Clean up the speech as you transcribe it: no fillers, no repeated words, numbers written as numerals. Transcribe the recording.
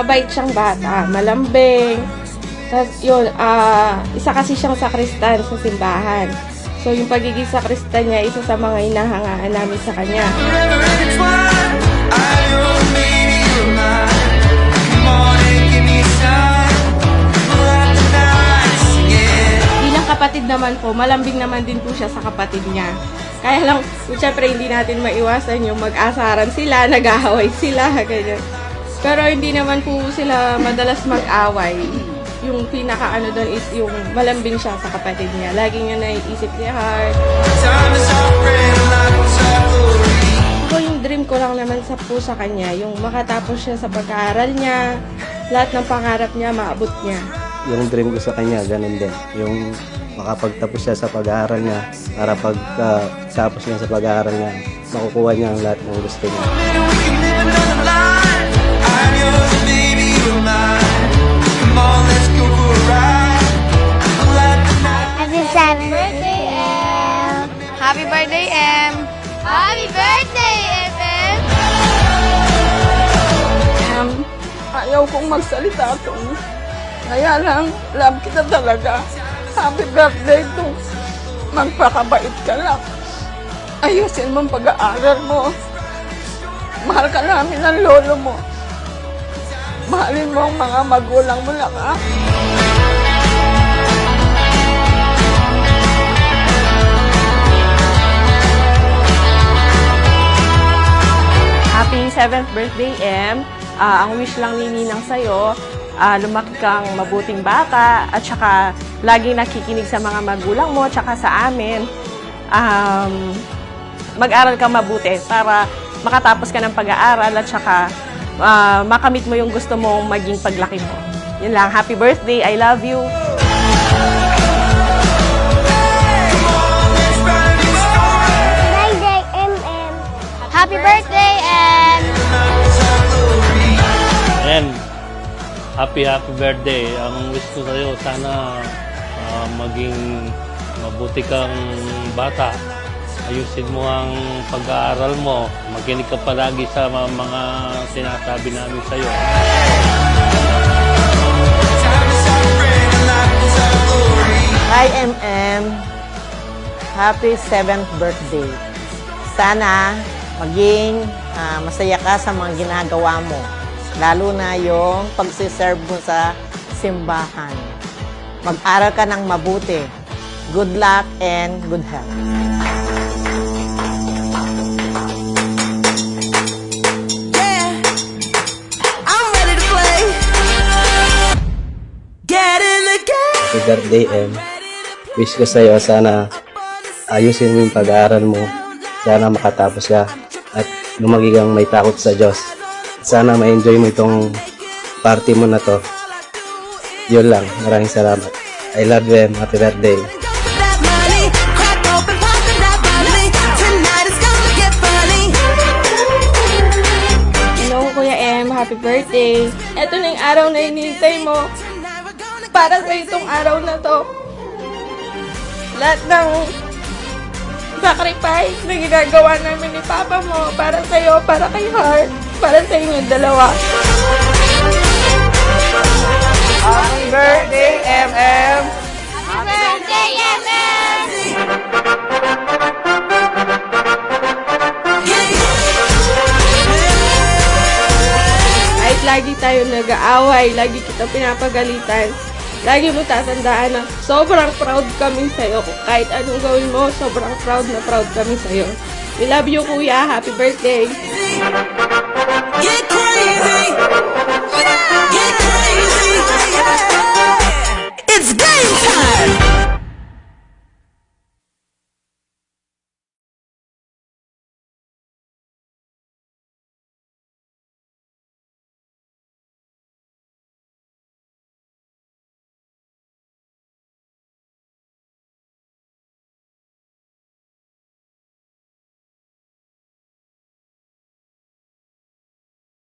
mabait siyang bata, malambing. Tapos yun, isa kasi siyang sakristan sa simbahan. So yung pagiging sakristan niya, isa sa mga inahangaan namin sa kanya. Bilang kapatid naman po, malambing naman din po siya sa kapatid niya. Kaya lang, siyempre hindi natin maiwasan yung mag-asaran sila, nag-aaway sila, ganyan. Pero hindi naman po sila madalas mag-away. Yung pinaka-ano doon is yung malambing siya sa kapatid niya. Lagi niya naiisip ni Heart. So yung dream ko lang naman sa kanya, yung makatapos siya sa pag-aaral niya, lahat ng pangarap niya, maabot niya. Yung dream ko sa kanya, ganun din. Yung makapagtapos siya sa pag-aaral niya, para pagtapos niya sa pag-aaral niya, makukuha niya ang lahat ng gusto niya. Happy birthday, Em! Happy birthday, Em! Happy birthday, Em! Ayaw kong magsalita to. Kaya lang, love kita talaga. Happy birthday to. Magpakabait ka lang. Ayusin mo ang pag-aaral mo. Mahal ka namin ng lolo mo. Mahalin mo ang mga magulang mo lang, ha? Happy 7th birthday, Em. Ang wish lang ni Ninang sa'yo, lumaki kang mabuting bata at saka laging nakikinig sa mga magulang mo at saka sa amin. Mag-aral ka mabuti para makatapos ka ng pag-aaral at saka makamit mo yung gusto mong maging paglaki mo. Yun lang. Happy birthday. I love you. Birthday, Em! Happy birthday, Em! And happy birthday. Ang wish ko sa'yo, sana maging mabuti kang bata. Ayusin mo ang pag-aaral mo. Makinig ka palagi sa mga sinasabi namin sa'yo. Hi, MM. Happy 7th birthday. Sana maging masaya ka sa mga ginagawa mo. Lalo na yung pagsiserve mo sa simbahan. Mag-aral ka ng mabuti. Good luck and good health. Happy birthday, Em. Wish ko sa'yo, sana ayusin mo yung pag-aaral mo. Sana makatapos ka at lumaki kang may takot sa Diyos. Sana ma-enjoy mo itong party mo na to. Yun lang. Maraming salamat. I love you, Em. Happy birthday. Hello, Kuya Em. Happy birthday. Ito na yung araw na hinihintay mo. Para sa itong araw na to. Lahat ng sacrifice na ginagawa namin ni Papa mo para sa'yo, para kay Heart, para sa inyong dalawa. Happy birthday, MM! Happy birthday, Em! Kahit lagi tayo nag-aaway, lagi kita pinapagalitan, lagi mo tatandaan na sobrang proud kami sa'yo. Kahit anong gawin mo, sobrang proud na proud kami sa'yo. We love you, Kuya. Happy birthday! Get crazy! Get crazy! It's game time!